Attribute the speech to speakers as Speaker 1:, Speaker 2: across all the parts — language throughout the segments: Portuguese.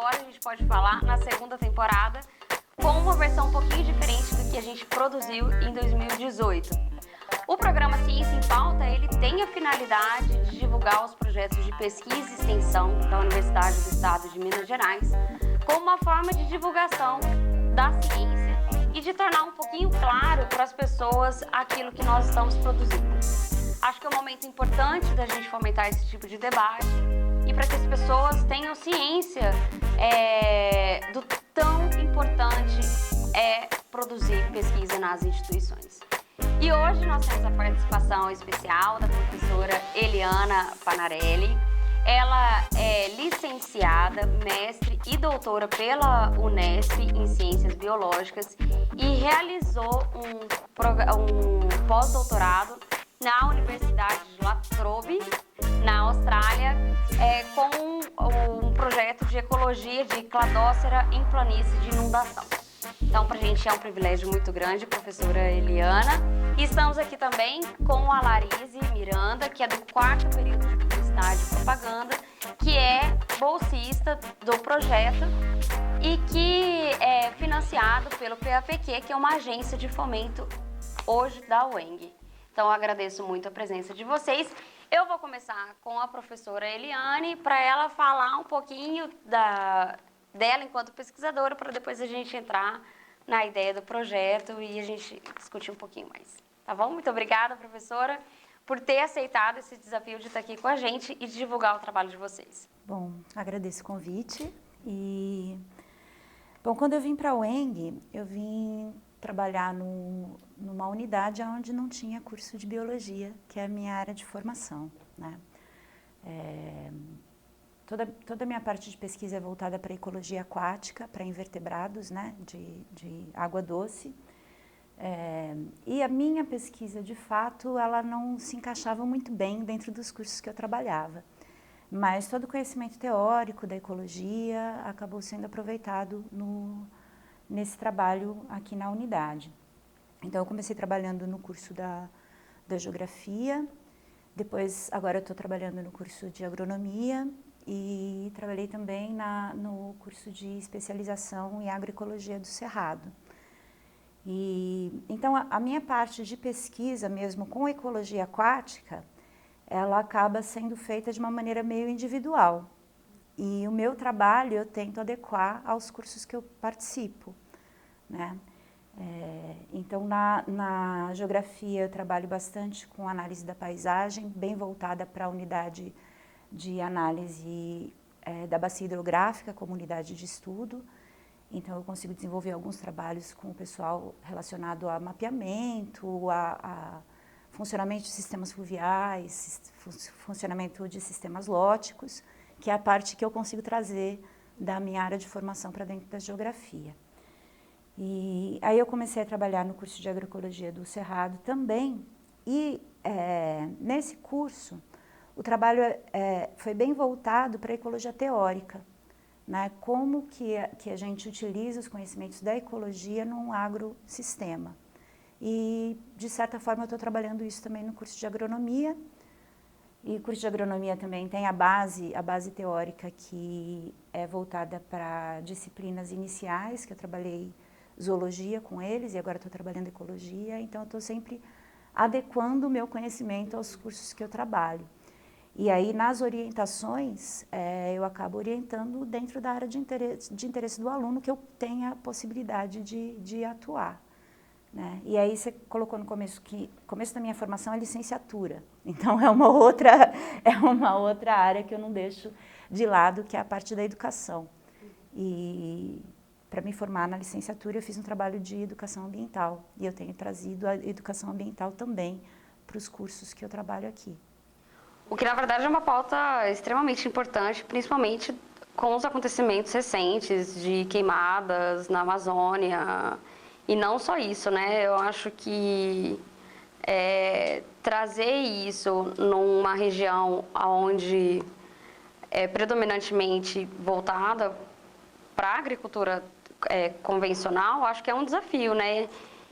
Speaker 1: agora, a gente pode falar, na segunda temporada, com uma versão um pouquinho diferente do que a gente produziu em 2018. O programa Ciência em Pauta, ele tem a finalidade de divulgar os projetos de pesquisa e extensão da Universidade do Estado de Minas Gerais como uma forma de divulgação da ciência e de tornar um pouquinho claro para as pessoas aquilo que nós estamos produzindo. Acho que é um momento importante da gente fomentar esse tipo de debate e para que as pessoas tenham ciência do tão importante produzir pesquisa nas instituições. E hoje nós temos a participação especial da professora Eliana Panarelli. Ela é licenciada, mestre e doutora pela Unesp em Ciências Biológicas e realizou um pós-doutorado na Universidade de La Trobe, na Austrália, com um projeto de ecologia de cladócera em planície de inundação. Então, para a gente é um privilégio muito grande, professora Eliana. E estamos aqui também com a Larise Miranda, que é do 4º período de Publicidade e Propaganda, que é bolsista do projeto e que é financiado pelo PAPQ, que é uma agência de fomento hoje da UENG. Então, eu agradeço muito a presença de vocês. Eu vou começar com a professora Eliane, para ela falar um pouquinho dela enquanto pesquisadora, para depois a gente entrar na ideia do projeto e a gente discutir um pouquinho mais. Tá bom? Muito obrigada, professora, por ter aceitado esse desafio de estar aqui com a gente e de divulgar o trabalho de vocês.
Speaker 2: Bom, agradeço o convite. Bom, quando eu vim para a UENG, eu vim trabalhar numa unidade onde não tinha curso de biologia, que é a minha área de formação, né? Toda a minha parte de pesquisa é voltada para ecologia aquática, para invertebrados, né, de água doce. E a minha pesquisa, de fato, ela não se encaixava muito bem dentro dos cursos que eu trabalhava. Mas todo o conhecimento teórico da ecologia acabou sendo aproveitado nesse trabalho aqui na unidade. Então, eu comecei trabalhando no curso da geografia, depois, agora eu estou trabalhando no curso de agronomia e trabalhei também no curso de especialização em agroecologia do Cerrado. Então, a minha parte de pesquisa mesmo com ecologia aquática, ela acaba sendo feita de uma maneira meio individual. E o meu trabalho eu tento adequar aos cursos que eu participo, né? Então, na geografia eu trabalho bastante com análise da paisagem, bem voltada para a unidade de análise da bacia hidrográfica como unidade de estudo. Então, eu consigo desenvolver alguns trabalhos com o pessoal relacionado a mapeamento, a funcionamento de sistemas fluviais, funcionamento de sistemas lóticos, que é a parte que eu consigo trazer da minha área de formação para dentro da geografia. E aí eu comecei a trabalhar no curso de agroecologia do Cerrado também, e nesse curso o trabalho foi bem voltado para a ecologia teórica, né? Como que a gente utiliza os conhecimentos da ecologia num agrosistema. E, de certa forma, eu estou trabalhando isso também no curso de agronomia. E o curso de agronomia também tem a base teórica que é voltada para disciplinas iniciais, que eu trabalhei zoologia com eles e agora estou trabalhando ecologia. Então, eu estou sempre adequando o meu conhecimento aos cursos que eu trabalho. E aí, nas orientações, eu acabo orientando dentro da área de interesse do aluno que eu tenha a possibilidade de atuar, né? E aí você colocou no começo que o começo da minha formação é licenciatura. Então, é uma outra área que eu não deixo de lado, que é a parte da educação. E para me formar na licenciatura, eu fiz um trabalho de educação ambiental. E eu tenho trazido a educação ambiental também para os cursos que eu trabalho aqui.
Speaker 1: O que, na verdade, é uma pauta extremamente importante, principalmente com os acontecimentos recentes de queimadas na Amazônia. E não só isso, né? Eu acho que trazer isso numa região onde é predominantemente voltada para a agricultura convencional, acho que é um desafio, né?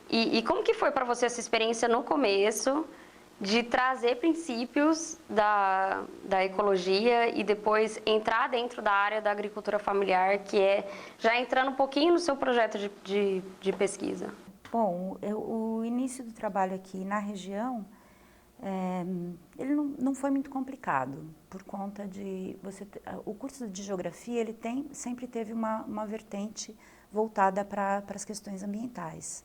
Speaker 1: E como que foi para você essa experiência no começo de trazer princípios da ecologia e depois entrar dentro da área da agricultura familiar, que é já entrando um pouquinho no seu projeto de pesquisa?
Speaker 2: Bom, o início do trabalho aqui na região, ele não foi muito complicado, por conta de o curso de geografia ele sempre teve uma vertente voltada para as questões ambientais,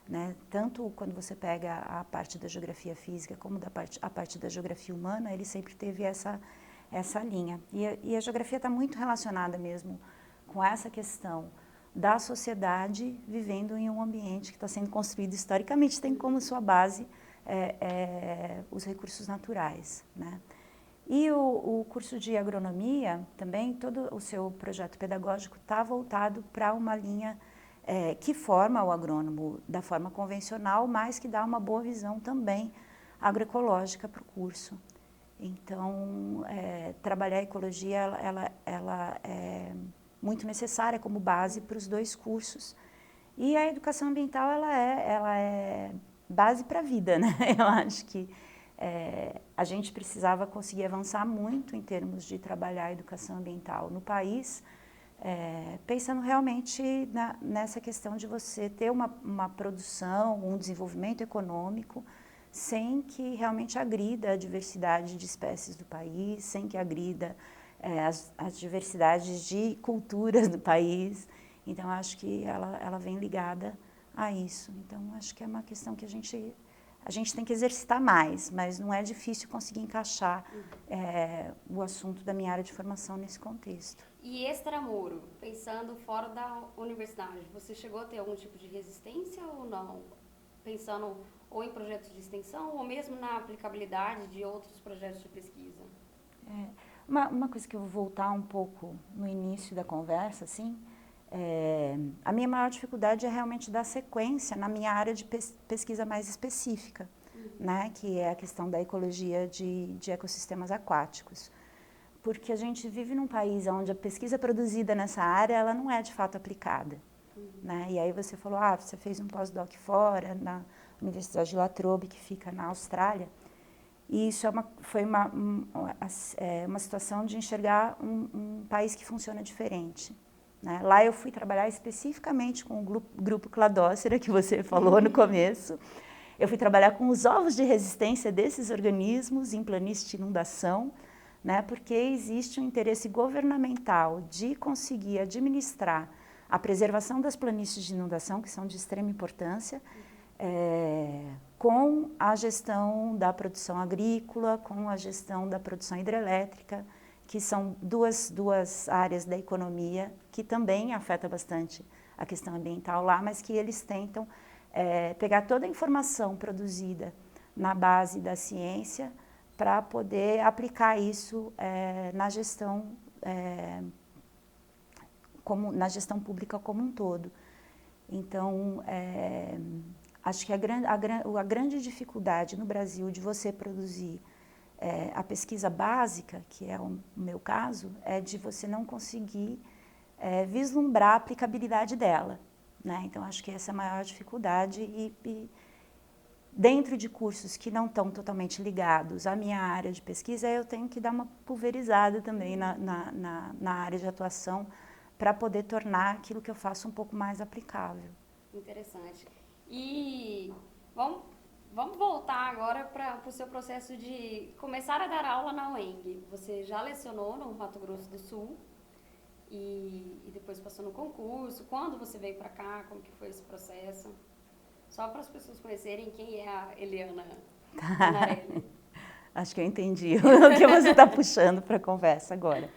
Speaker 2: né? Tanto quando você pega a parte da geografia física como a parte da geografia humana, ele sempre teve essa linha. E a geografia está muito relacionada mesmo com essa questão da sociedade vivendo em um ambiente que está sendo construído historicamente, tem como sua base os recursos naturais, né? E o curso de agronomia também, todo o seu projeto pedagógico está voltado para uma linha que forma o agrônomo da forma convencional, mas que dá uma boa visão também agroecológica para o curso. Então, trabalhar a ecologia, ela é muito necessária como base para os dois cursos. E a educação ambiental, ela é base para a vida, né? Eu acho que a gente precisava conseguir avançar muito em termos de trabalhar a educação ambiental no país, pensando realmente nessa questão de você ter uma produção, um desenvolvimento econômico, sem que realmente agrida a diversidade de espécies do país, sem que agrida as diversidades de culturas do país. Então, acho que ela vem ligada a isso. Então, acho que é uma questão que a gente tem que exercitar mais, mas não é difícil conseguir encaixar o assunto da minha área de formação nesse contexto.
Speaker 1: E extramuro, pensando fora da universidade, você chegou a ter algum tipo de resistência ou não? Pensando ou em projetos de extensão ou mesmo na aplicabilidade de outros projetos de pesquisa?
Speaker 2: Uma coisa que eu vou voltar um pouco no início da conversa, assim, a minha maior dificuldade é realmente dar sequência na minha área de pesquisa mais específica, né, que é a questão da ecologia de ecossistemas aquáticos. Porque a gente vive num país onde a pesquisa produzida nessa área, ela não é de fato aplicada. Né? E aí você falou, você fez um pós-doc fora, na Universidade de La Trobe, que fica na Austrália. E isso foi uma situação de enxergar um país que funciona diferente. Né? Lá eu fui trabalhar especificamente com o grupo Cladócera, que você falou no começo. Eu fui trabalhar com os ovos de resistência desses organismos em planície de inundação, né? Porque existe um interesse governamental de conseguir administrar a preservação das planícies de inundação, que são de extrema importância, com a gestão da produção agrícola, com a gestão da produção hidrelétrica, que são duas áreas da economia que também afetam bastante a questão ambiental lá, mas que eles tentam pegar toda a informação produzida na base da ciência para poder aplicar isso na gestão na gestão pública como um todo. Então, acho que a grande dificuldade no Brasil de você produzir a pesquisa básica, que é o meu caso, é de você não conseguir vislumbrar a aplicabilidade dela. Né? Então, acho que essa é a maior dificuldade e dentro de cursos que não estão totalmente ligados à minha área de pesquisa, eu tenho que dar uma pulverizada também na área de atuação para poder tornar aquilo que eu faço um pouco mais aplicável.
Speaker 1: Interessante. E vamos voltar agora para o seu processo de começar a dar aula na UENG. Você já lecionou no Mato Grosso do Sul e depois passou no concurso. Quando você veio para cá, como que foi esse processo? Só para as pessoas conhecerem quem é a Eliana Canarelli.
Speaker 2: Acho que eu entendi o que você está puxando para a conversa agora.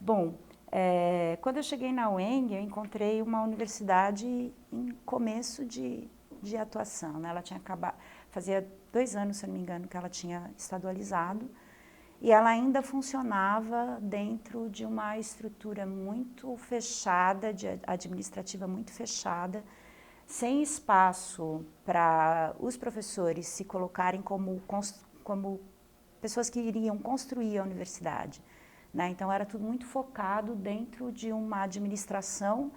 Speaker 2: Bom, quando eu cheguei na UENG, eu encontrei uma universidade em começo de atuação. Né? Ela tinha acabado, fazia 2 anos, se não me engano, que ela tinha estadualizado, e ela ainda funcionava dentro de uma estrutura muito fechada, administrativa muito fechada, sem espaço para os professores se colocarem como pessoas que iriam construir a universidade. Né? Então, era tudo muito focado dentro de uma administração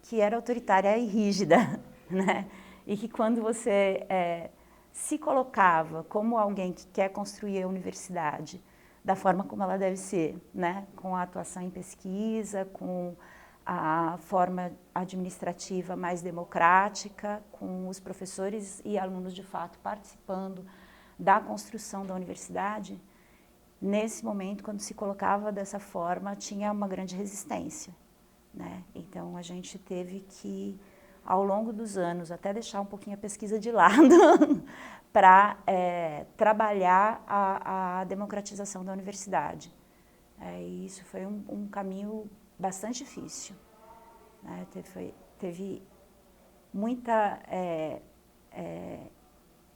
Speaker 2: que era autoritária e rígida. Né? E que quando você se colocava como alguém que quer construir a universidade da forma como ela deve ser, né? Com a atuação em pesquisa, com a forma administrativa mais democrática, com os professores e alunos de fato participando da construção da universidade. Nesse momento, quando se colocava dessa forma, tinha uma grande resistência, né? Então a gente teve que, ao longo dos anos, até deixar um pouquinho a pesquisa de lado para trabalhar a democratização da universidade. E isso foi um caminho bastante difícil, né? Teve muita...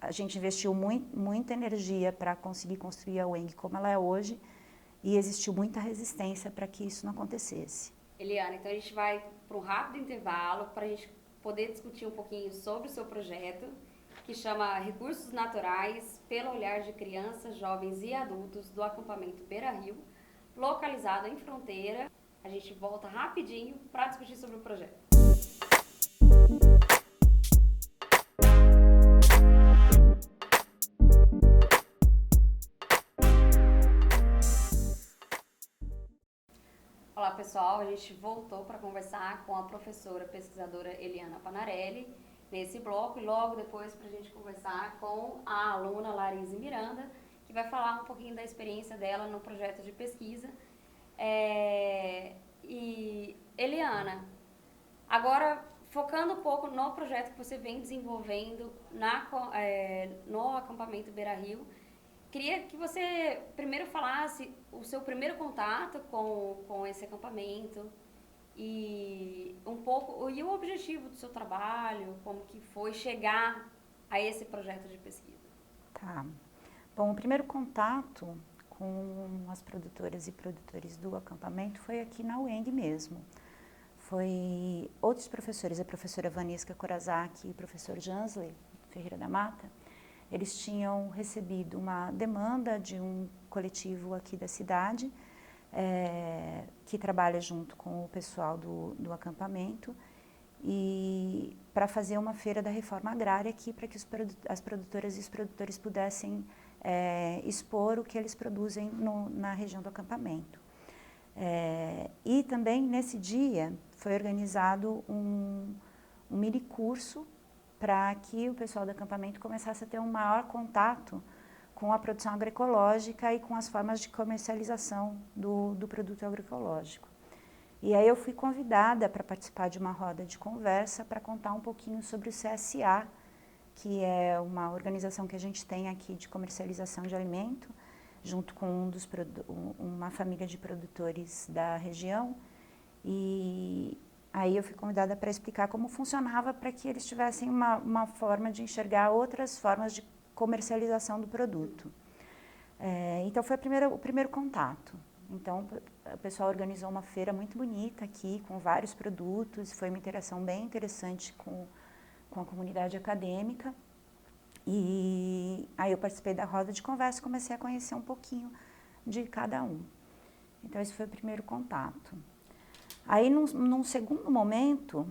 Speaker 2: a gente investiu muita energia para conseguir construir a UENG como ela é hoje e existiu muita resistência para que isso não acontecesse.
Speaker 1: Eliana, então a gente vai para um rápido intervalo para a gente poder discutir um pouquinho sobre o seu projeto, que chama Recursos Naturais pelo Olhar de Crianças, Jovens e Adultos do acampamento Beira Rio, localizado em Fronteira. A gente volta rapidinho para discutir sobre o projeto. Olá pessoal, a gente voltou para conversar com a professora pesquisadora Eliana Panarelli nesse bloco e logo depois para a gente conversar com a aluna Larise Miranda, que vai falar um pouquinho da experiência dela no projeto de pesquisa. E Eliana, agora focando um pouco no projeto que você vem desenvolvendo no acampamento Beira Rio, queria que você primeiro falasse o seu primeiro contato com esse acampamento e um pouco e o objetivo do seu trabalho, como que foi chegar a esse projeto de pesquisa.
Speaker 2: Tá. Bom, o primeiro contato com as produtoras e produtores do acampamento foi aqui na UENG mesmo. Foi outros professores, a professora Vanisca Corazaki e o professor Jansley Ferreira da Mata. Eles tinham recebido uma demanda de um coletivo aqui da cidade, que trabalha junto com o pessoal do acampamento, e para fazer uma feira da reforma agrária aqui, para que as produtoras e os produtores pudessem expor o que eles produzem na região do acampamento. E também, nesse dia, foi organizado um mini curso para que o pessoal do acampamento começasse a ter um maior contato com a produção agroecológica e com as formas de comercialização do produto agroecológico. E aí eu fui convidada para participar de uma roda de conversa para contar um pouquinho sobre o CSA, que é uma organização que a gente tem aqui de comercialização de alimento, junto com uma família de produtores da região. E aí eu fui convidada para explicar como funcionava para que eles tivessem uma forma de enxergar outras formas de comercialização do produto. Então foi o primeiro contato. Então o pessoal organizou uma feira muito bonita aqui, com vários produtos, foi uma interação bem interessante com a comunidade acadêmica. E aí eu participei da roda de conversa e comecei a conhecer um pouquinho de cada um. Então esse foi o primeiro contato. Aí, num segundo momento,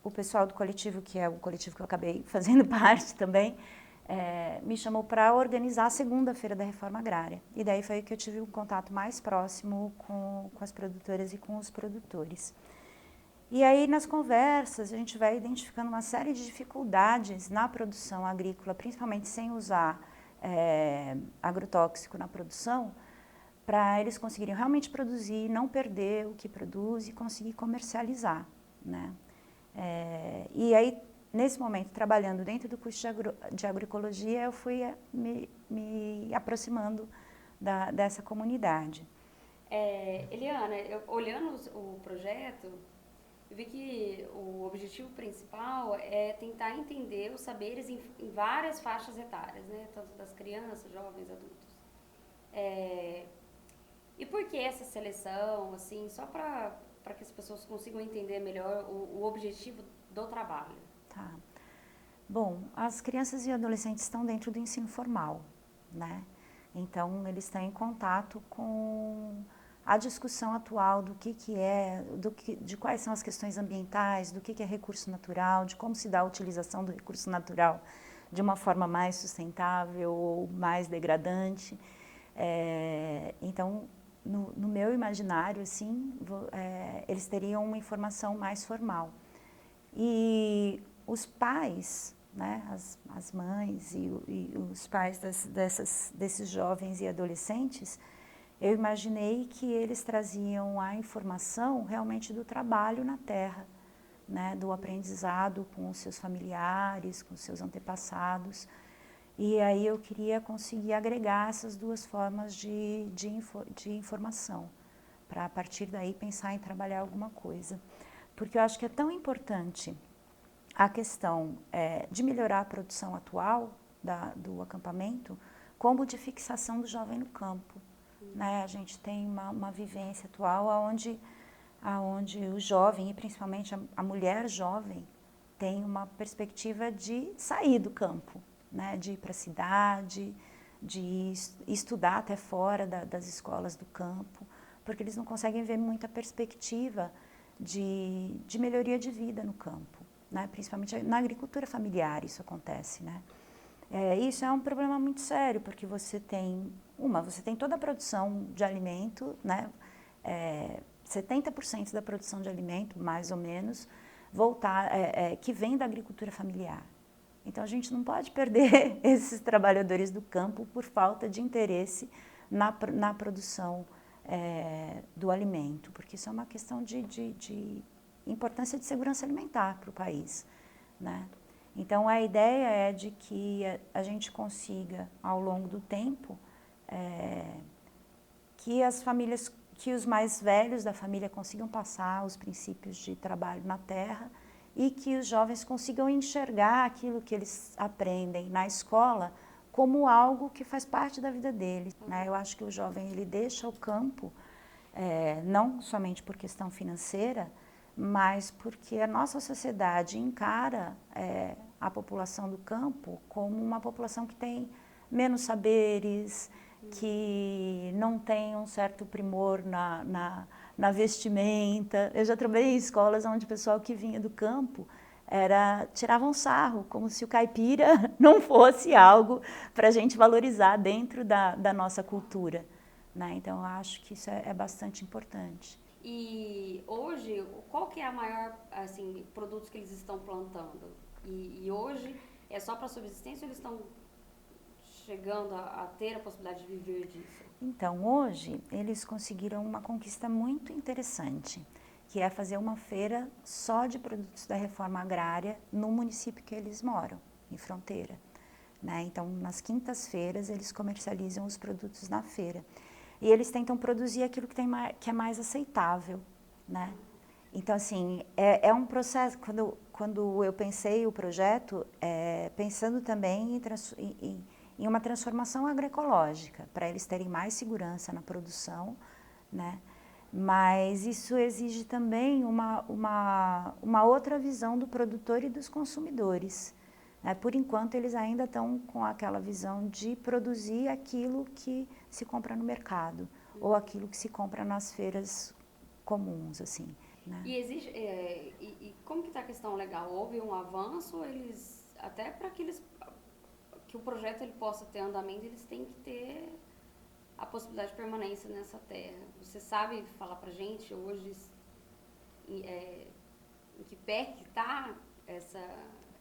Speaker 2: o pessoal do coletivo, que é o coletivo que eu acabei fazendo parte também, me chamou para organizar a segunda Feira da Reforma Agrária. E daí foi que eu tive um contato mais próximo com as produtoras e com os produtores. E aí, nas conversas, a gente vai identificando uma série de dificuldades na produção agrícola, principalmente sem usar agrotóxico na produção, para eles conseguirem realmente produzir, não perder o que produz e conseguir comercializar, né? E aí, nesse momento, trabalhando dentro do curso de agroecologia, eu fui me aproximando dessa comunidade.
Speaker 1: Eliana, olhando o projeto, eu vi que o objetivo principal é tentar entender os saberes em várias faixas etárias, né? Tanto das crianças, jovens, adultos. E por que essa seleção, assim, só para que as pessoas consigam entender melhor o objetivo do trabalho?
Speaker 2: Tá. Bom, as crianças e adolescentes estão dentro do ensino formal, né? Então, eles estão em contato com a discussão atual do que é, de quais são as questões ambientais, do que é recurso natural, de como se dá a utilização do recurso natural de uma forma mais sustentável ou mais degradante. Então, no meu imaginário, assim, eles teriam uma informação mais formal. E os pais, né, as mães e os pais desses jovens e adolescentes, eu imaginei que eles traziam a informação realmente do trabalho na terra, né, do aprendizado com os seus familiares, com os seus antepassados. E aí eu queria conseguir agregar essas duas formas de informação, para a partir daí pensar em trabalhar alguma coisa. Porque eu acho que é tão importante a questão de melhorar a produção atual do acampamento, como de fixação do jovem no campo. Né? A gente tem uma vivência atual onde o jovem, e principalmente a mulher jovem, tem uma perspectiva de sair do campo, né? De ir para a cidade, de estudar até fora das escolas do campo, porque eles não conseguem ver muita perspectiva de melhoria de vida no campo, né? Principalmente na agricultura familiar isso acontece, né? Isso é um problema muito sério, porque você tem toda a produção de alimento, né? 70% da produção de alimento, mais ou menos, que vem da agricultura familiar. Então, a gente não pode perder esses trabalhadores do campo por falta de interesse na produção do alimento, porque isso é uma questão de importância de segurança alimentar para o país, né? Então, a ideia é de que a gente consiga, ao longo do tempo, que as famílias, que os mais velhos da família consigam passar os princípios de trabalho na terra e que os jovens consigam enxergar aquilo que eles aprendem na escola como algo que faz parte da vida deles, né? Eu acho que o jovem ele deixa o campo, não somente por questão financeira, mas porque a nossa sociedade encara a população do campo como uma população que tem menos saberes, que não tem um certo primor na vestimenta. Eu já trabalhei em escolas onde o pessoal que vinha do campo tirava um sarro, como se o caipira não fosse algo para a gente valorizar dentro da nossa cultura, né? Então, eu acho que isso é bastante importante.
Speaker 1: E hoje, qual que é a maior, assim, produtos que eles estão plantando? E hoje é só para subsistência ou eles estão chegando a ter a possibilidade de viver disso?
Speaker 2: Então, hoje, eles conseguiram uma conquista muito interessante, que é fazer uma feira só de produtos da reforma agrária no município que eles moram, em Fronteira, né? Então, nas quintas-feiras, eles comercializam os produtos na feira. E eles tentam produzir aquilo que é mais aceitável, né? Então, assim, é um processo, quando eu pensei o projeto, pensando também em uma transformação agroecológica, para eles terem mais segurança na produção, né? Mas isso exige também uma outra visão do produtor e dos consumidores. Por enquanto, eles ainda estão com aquela visão de produzir aquilo que se compra no mercado, ou aquilo que se compra nas feiras comuns, assim, né?
Speaker 1: E existe, e como que está a questão legal? Houve um avanço, eles, até para que o projeto ele possa ter andamento, eles têm que ter a possibilidade de permanência nessa terra. Você sabe falar pra gente hoje em que pé que está essa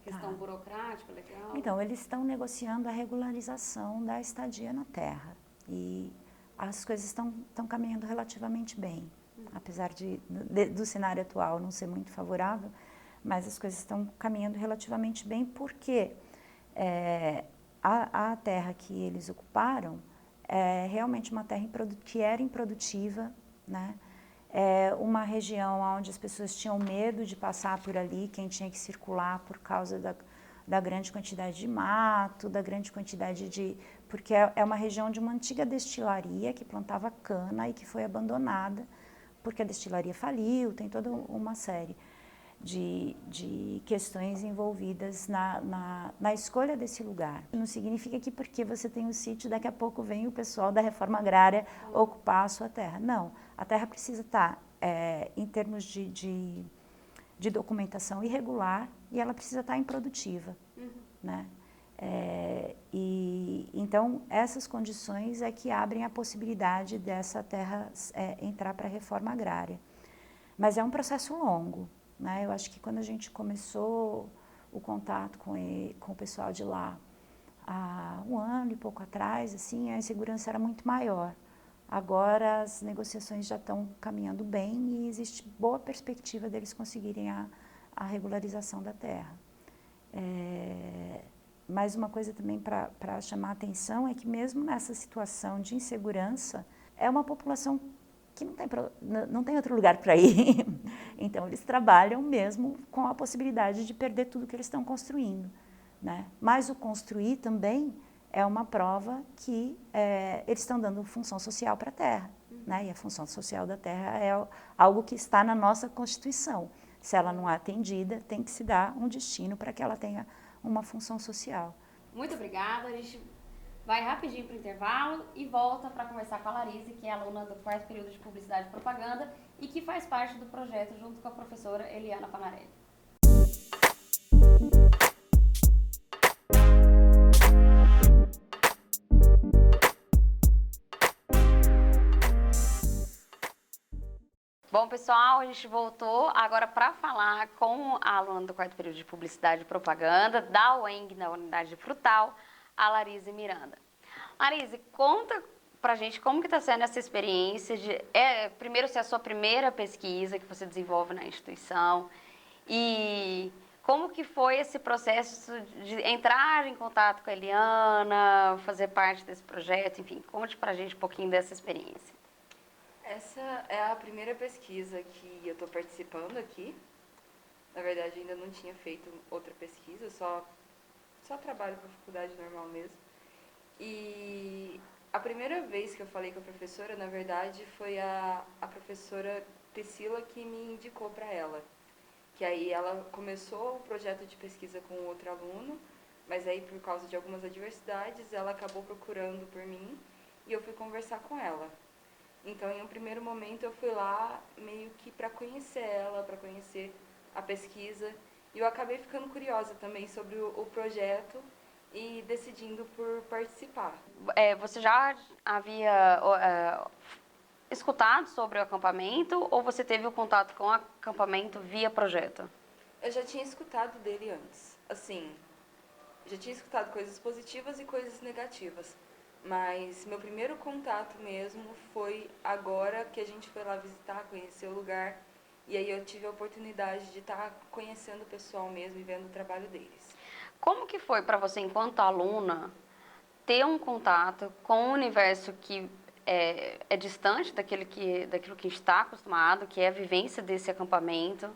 Speaker 1: questão burocrática, legal?
Speaker 2: Então, eles estão negociando a regularização da estadia na terra e as coisas estão caminhando relativamente bem, apesar do cenário atual não ser muito favorável, mas as coisas estão caminhando relativamente bem porque a terra que eles ocuparam é realmente uma terra que era improdutiva, né? É uma região onde as pessoas tinham medo de passar por ali, quem tinha que circular por causa da grande quantidade de mato, da grande quantidade porque é uma região de uma antiga destilaria que plantava cana e que foi abandonada, porque a destilaria faliu, tem toda uma série de questões envolvidas na escolha desse lugar. Não significa que porque você tem um sítio, daqui a pouco vem o pessoal da reforma agrária ocupar a sua terra. Não, a terra precisa estar, em termos de documentação irregular, e ela precisa estar improdutiva, né? E então essas condições é que abrem a possibilidade dessa terra entrar para a reforma agrária. Mas é um processo longo, né? Eu acho que quando a gente começou o contato com o pessoal de lá há um ano e pouco atrás, assim, a insegurança era muito maior. Agora as negociações já estão caminhando bem e existe boa perspectiva deles conseguirem a regularização da terra. Mas uma coisa também para chamar a atenção é que mesmo nessa situação de insegurança, é uma população que não tem outro lugar para ir. Então, eles trabalham mesmo com a possibilidade de perder tudo que eles estão construindo, né? Mas o construir também é uma prova que eles estão dando função social para a terra, né? E a função social da terra é algo que está na nossa Constituição. Se ela não é atendida, tem que se dar um destino para que ela tenha uma função social.
Speaker 1: Muito obrigada. A gente vai rapidinho para o intervalo e volta para conversar com a Larise, que é aluna do 4º período de Publicidade e Propaganda e que faz parte do projeto junto com a professora Eliana Panarelli. Bom, pessoal, a gente voltou agora para falar com a aluna do 4º período de Publicidade e Propaganda da UENG, na Unidade Frutal, a Larise Miranda. Larise, conta pra gente como que está sendo essa experiência de, primeiro, se é a sua primeira pesquisa que você desenvolve na instituição e como que foi esse processo de entrar em contato com a Eliana, fazer parte desse projeto, enfim, conte pra gente um pouquinho dessa experiência.
Speaker 3: Essa é a primeira pesquisa que eu estou participando aqui. Na verdade, ainda não tinha feito outra pesquisa, só trabalho para a faculdade normal mesmo. E a primeira vez que eu falei com a professora, na verdade, foi a professora Priscila que me indicou para ela. Que aí ela começou o projeto de pesquisa com outro aluno, mas aí por causa de algumas adversidades, ela acabou procurando por mim e eu fui conversar com ela. Então, em um primeiro momento, eu fui lá meio que para conhecer ela, para conhecer a pesquisa. E eu acabei ficando curiosa também sobre o projeto e decidindo por participar.
Speaker 1: Você já havia escutado sobre o acampamento ou você teve o contato com o acampamento via projeto?
Speaker 3: Eu já tinha escutado dele antes. Assim, já tinha escutado coisas positivas e coisas negativas. Mas meu primeiro contato mesmo foi agora que a gente foi lá visitar, conhecer o lugar. E aí eu tive a oportunidade de estar conhecendo o pessoal mesmo e vendo o trabalho deles.
Speaker 1: Como que foi para você, enquanto aluna, ter um contato com um universo que é distante daquilo que está acostumado, que é a vivência desse acampamento?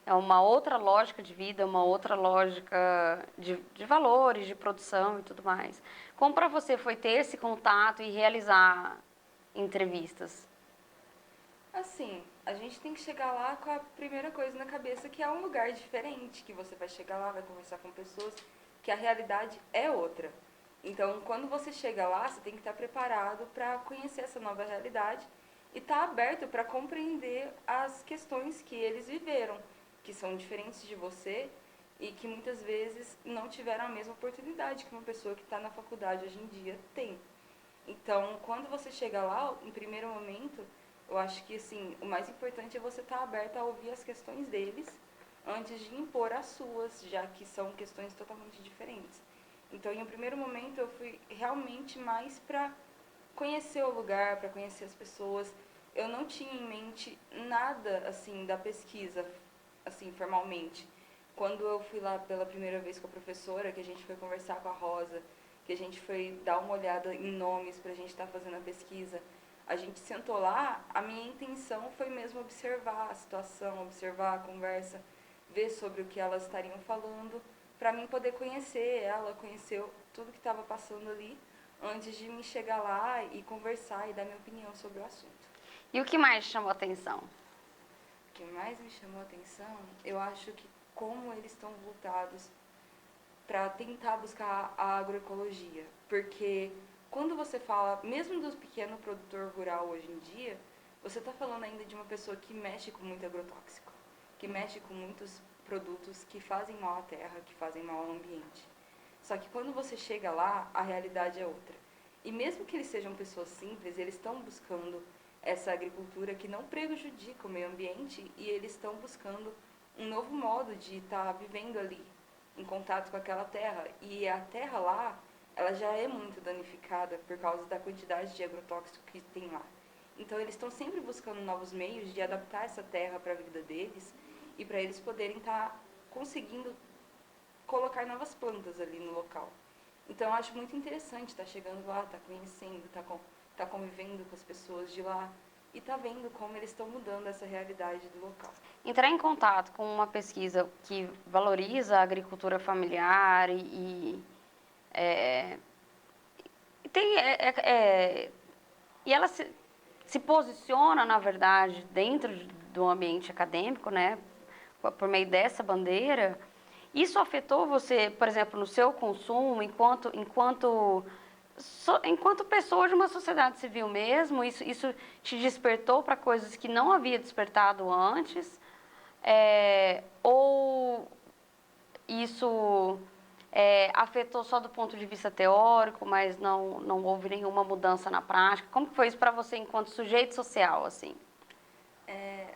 Speaker 1: É uma outra lógica de vida, uma outra lógica de valores, de produção e tudo mais. Como para você foi ter esse contato e realizar entrevistas?
Speaker 3: Assim, a gente tem que chegar lá com a primeira coisa na cabeça, que é um lugar diferente, que você vai chegar lá, vai conversar com pessoas, que a realidade é outra. Então, quando você chega lá, você tem que estar preparado para conhecer essa nova realidade e estar aberto para compreender as questões que eles viveram, que são diferentes de você e que muitas vezes não tiveram a mesma oportunidade que uma pessoa que está na faculdade hoje em dia tem. Então, quando você chega lá, em primeiro momento, eu acho que assim, o mais importante é você estar aberto a ouvir as questões deles antes de impor as suas, já que são questões totalmente diferentes. Então, em um primeiro momento, eu fui realmente mais para conhecer o lugar, para conhecer as pessoas. Eu não tinha em mente nada assim da pesquisa, assim, formalmente. Quando eu fui lá pela primeira vez com a professora, que a gente foi conversar com a Rosa, que a gente foi dar uma olhada em nomes para a gente estar fazendo a pesquisa, a gente sentou lá, a minha intenção foi mesmo observar a situação, observar a conversa, ver sobre o que elas estariam falando, para mim poder conhecer ela, conhecer tudo que estava passando ali, antes de me chegar lá e conversar e dar minha opinião sobre o assunto.
Speaker 1: E o que mais chamou a atenção?
Speaker 3: O que mais me chamou a atenção, eu acho que como eles estão voltados para tentar buscar a agroecologia, porque quando você fala, mesmo do pequeno produtor rural hoje em dia, você está falando ainda de uma pessoa que mexe com muito agrotóxico, que mexe com muitos produtos que fazem mal à terra, que fazem mal ao ambiente. Só que quando você chega lá, a realidade é outra. E mesmo que eles sejam pessoas simples, eles estão buscando essa agricultura que não prejudica o meio ambiente e eles estão buscando um novo modo de estar vivendo ali, em contato com aquela terra. E a terra lá, ela já é muito danificada por causa da quantidade de agrotóxico que tem lá. Então eles estão sempre buscando novos meios de adaptar essa terra para a vida deles e para eles poderem estar conseguindo colocar novas plantas ali no local. Então eu acho muito interessante estar chegando lá, estar conhecendo, estar convivendo com as pessoas de lá e estar vendo como eles estão mudando essa realidade do local.
Speaker 1: Entrar em contato com uma pesquisa que valoriza a agricultura familiar é, tem, e ela se posiciona, na verdade, dentro do ambiente acadêmico, né, por meio dessa bandeira. Isso afetou você, por exemplo, no seu consumo, enquanto pessoa de uma sociedade civil mesmo? Isso te despertou para coisas que não havia despertado antes? Ou isso afetou só do ponto de vista teórico, mas não houve nenhuma mudança na prática? Como que foi isso para você enquanto sujeito social, assim?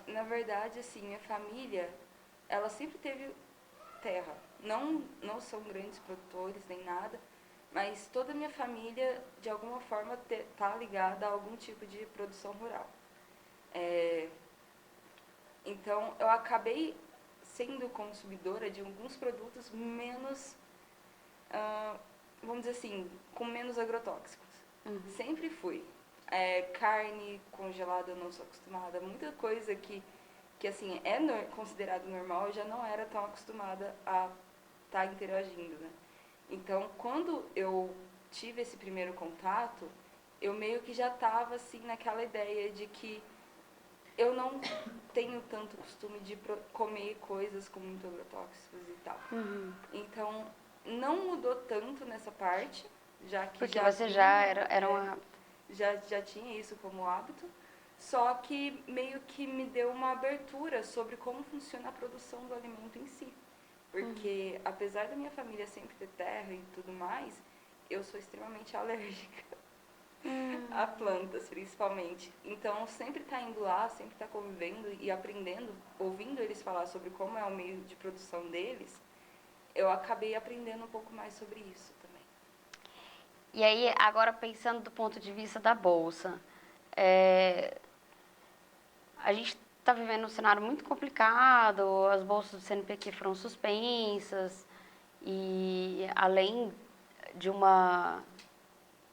Speaker 3: Na verdade, assim, minha família, ela sempre teve terra. Não são grandes produtores nem nada, mas toda a minha família, de alguma forma, está ligada a algum tipo de produção rural. Então, eu acabei sendo consumidora de alguns produtos menos, vamos dizer assim, com menos agrotóxicos. Sempre fui. Carne congelada eu não sou acostumada. Muita coisa que assim, considerado normal, eu já não era tão acostumada a estar interagindo, né? Então, quando eu tive esse primeiro contato, eu meio que já estava assim naquela ideia de que eu não tenho tanto costume de comer coisas com muito agrotóxicos e tal. Então, não mudou tanto nessa parte, já que
Speaker 1: Porque
Speaker 3: já
Speaker 1: você
Speaker 3: vinha,
Speaker 1: já era uma...
Speaker 3: já tinha isso como hábito, só que meio que me deu uma abertura sobre como funciona a produção do alimento em si. Porque, apesar da minha família sempre ter terra e tudo mais, eu sou extremamente alérgica a plantas, principalmente. Então, sempre tá indo lá, sempre tá convivendo e aprendendo, ouvindo eles falar sobre como é o meio de produção deles, eu acabei aprendendo um pouco mais sobre isso também.
Speaker 1: E aí, agora pensando do ponto de vista da Bolsa, a gente está vivendo um cenário muito complicado, as bolsas do CNPq foram suspensas, e além de uma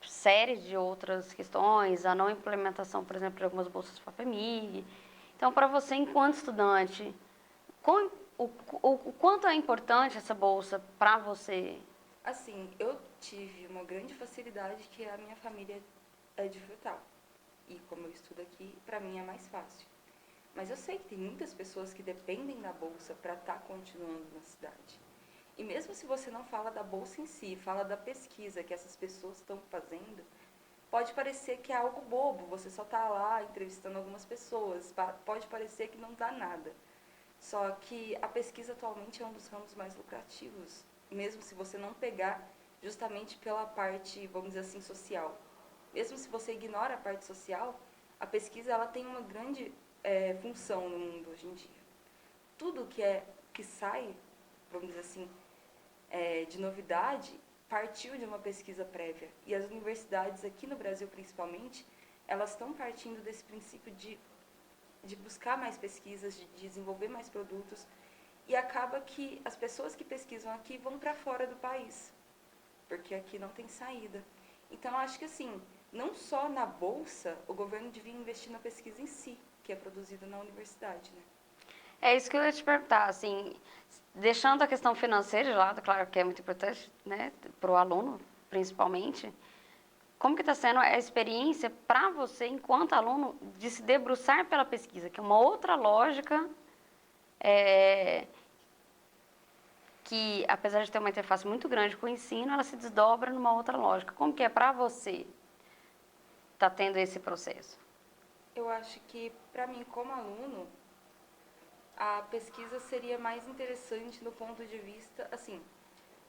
Speaker 1: série de outras questões, a não implementação, por exemplo, de algumas bolsas FAPEMIG. Então, para você, enquanto estudante, o quanto é importante essa bolsa para você?
Speaker 3: Assim, eu tive uma grande facilidade que a minha família é de Frutal. E como eu estudo aqui, para mim é mais fácil. Mas eu sei que tem muitas pessoas que dependem da bolsa para estar continuando na cidade. E mesmo se você não fala da bolsa em si, fala da pesquisa que essas pessoas estão fazendo, pode parecer que é algo bobo, você só está lá entrevistando algumas pessoas, pode parecer que não dá nada. Só que a pesquisa atualmente é um dos ramos mais lucrativos, mesmo se você não pegar justamente pela parte, vamos dizer assim, social. Mesmo se você ignora a parte social, a pesquisa ela tem uma grande função no mundo hoje em dia. Tudo que sai, vamos dizer assim, de novidade, partiu de uma pesquisa prévia. E as universidades, aqui no Brasil principalmente, elas estão partindo desse princípio de buscar mais pesquisas, de desenvolver mais produtos. E acaba que as pessoas que pesquisam aqui vão para fora do país, porque aqui não tem saída. Então, acho que assim, não só na bolsa, o governo devia investir na pesquisa em si, que é produzida na universidade, né?
Speaker 1: É isso que eu ia te perguntar, assim, deixando a questão financeira de lado, claro que é muito importante, né, para o aluno, principalmente, como que está sendo a experiência para você, enquanto aluno, de se debruçar pela pesquisa, que é uma outra lógica, que, apesar de ter uma interface muito grande com o ensino, ela se desdobra numa outra lógica. Como que é para você estar tendo esse processo?
Speaker 3: Eu acho que, para mim, como aluno, a pesquisa seria mais interessante no ponto de vista, assim,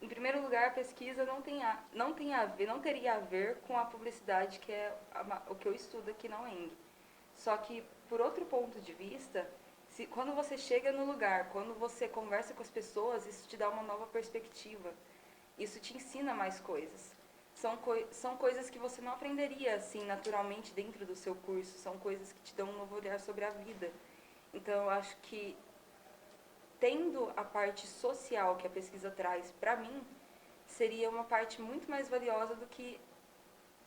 Speaker 3: em primeiro lugar, a pesquisa não teria a ver com a publicidade, que é o que eu estudo aqui na UENG. Só que, por outro ponto de vista, quando você chega no lugar, quando você conversa com as pessoas, isso te dá uma nova perspectiva. Isso te ensina mais coisas. São coisas que você não aprenderia assim naturalmente dentro do seu curso. São coisas que te dão um novo olhar sobre a vida. Então, eu acho que, tendo a parte social que a pesquisa traz para mim, seria uma parte muito mais valiosa do que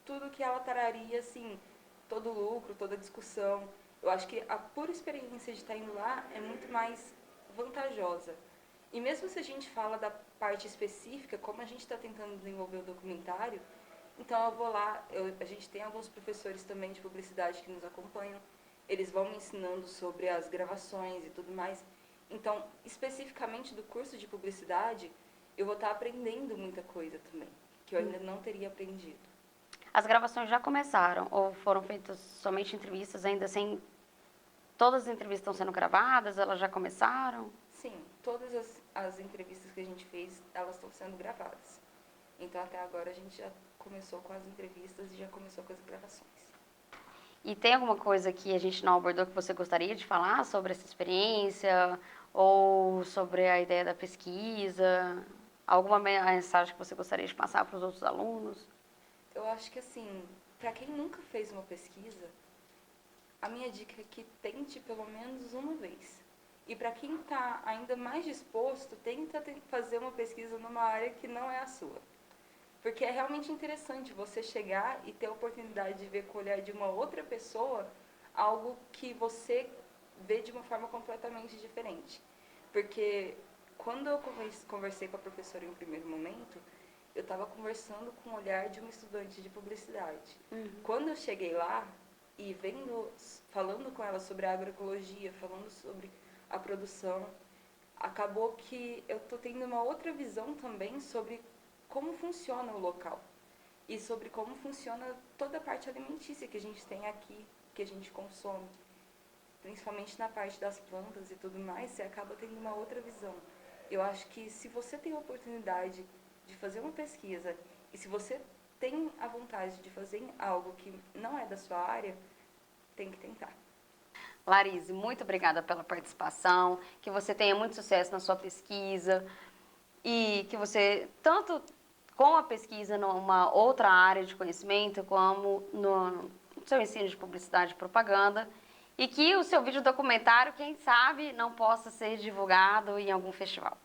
Speaker 3: tudo que ela traria, assim, todo lucro, toda discussão. Eu acho que a pura experiência de estar indo lá é muito mais vantajosa. E mesmo se a gente fala da parte específica, como a gente está tentando desenvolver o documentário, então eu vou lá, a gente tem alguns professores também de publicidade que nos acompanham, eles vão me ensinando sobre as gravações e tudo mais. Então, especificamente do curso de publicidade, eu vou estar aprendendo muita coisa também, que eu ainda não teria aprendido.
Speaker 1: As gravações já começaram ou foram feitas somente entrevistas, ainda sem... Todas as entrevistas estão sendo gravadas, elas já começaram?
Speaker 3: Sim, todas as entrevistas que a gente fez, elas estão sendo gravadas. Então, até agora, a gente já começou com as entrevistas e já começou com as gravações.
Speaker 1: E tem alguma coisa que a gente não abordou que você gostaria de falar sobre essa experiência? Ou sobre a ideia da pesquisa? Alguma mensagem que você gostaria de passar para os outros alunos?
Speaker 3: Eu acho que, assim, para quem nunca fez uma pesquisa, a minha dica é que tente pelo menos uma vez. E para quem está ainda mais disposto, tenta fazer uma pesquisa numa área que não é a sua. Porque é realmente interessante você chegar e ter a oportunidade de ver com o olhar de uma outra pessoa algo que você vê de uma forma completamente diferente. Porque quando eu conversei com a professora em um primeiro momento, eu estava conversando com o olhar de uma estudante de publicidade. Quando eu cheguei lá e falando com ela sobre a agroecologia, falando sobre a produção, acabou que eu estou tendo uma outra visão também sobre como funciona o local e sobre como funciona toda a parte alimentícia que a gente tem aqui, que a gente consome. Principalmente na parte das plantas e tudo mais, você acaba tendo uma outra visão. Eu acho que se você tem a oportunidade de fazer uma pesquisa e se você tem a vontade de fazer algo que não é da sua área, tem que tentar.
Speaker 1: Larise, muito obrigada pela participação, que você tenha muito sucesso na sua pesquisa e que você, tanto com a pesquisa numa outra área de conhecimento, como no seu ensino de publicidade e propaganda, e que o seu vídeo documentário, quem sabe, não possa ser divulgado em algum festival.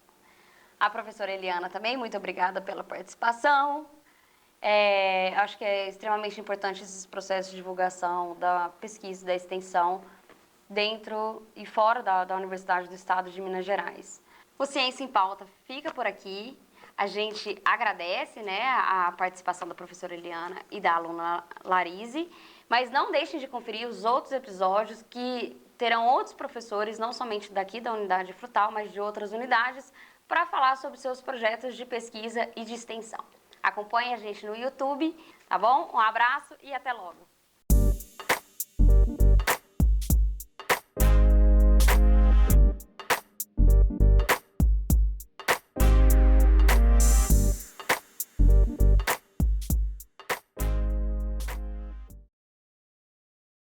Speaker 1: A professora Eliana também, muito obrigada pela participação. Acho que é extremamente importante esses processos de divulgação da pesquisa e da extensão dentro e fora da Universidade do Estado de Minas Gerais. O Ciência em Pauta fica por aqui. A gente agradece, né, a participação da professora Eliana e da aluna Larise, mas não deixem de conferir os outros episódios que terão outros professores, não somente daqui da unidade Frutal, mas de outras unidades, para falar sobre seus projetos de pesquisa e de extensão. Acompanhe a gente no YouTube, tá bom? Um abraço e até logo!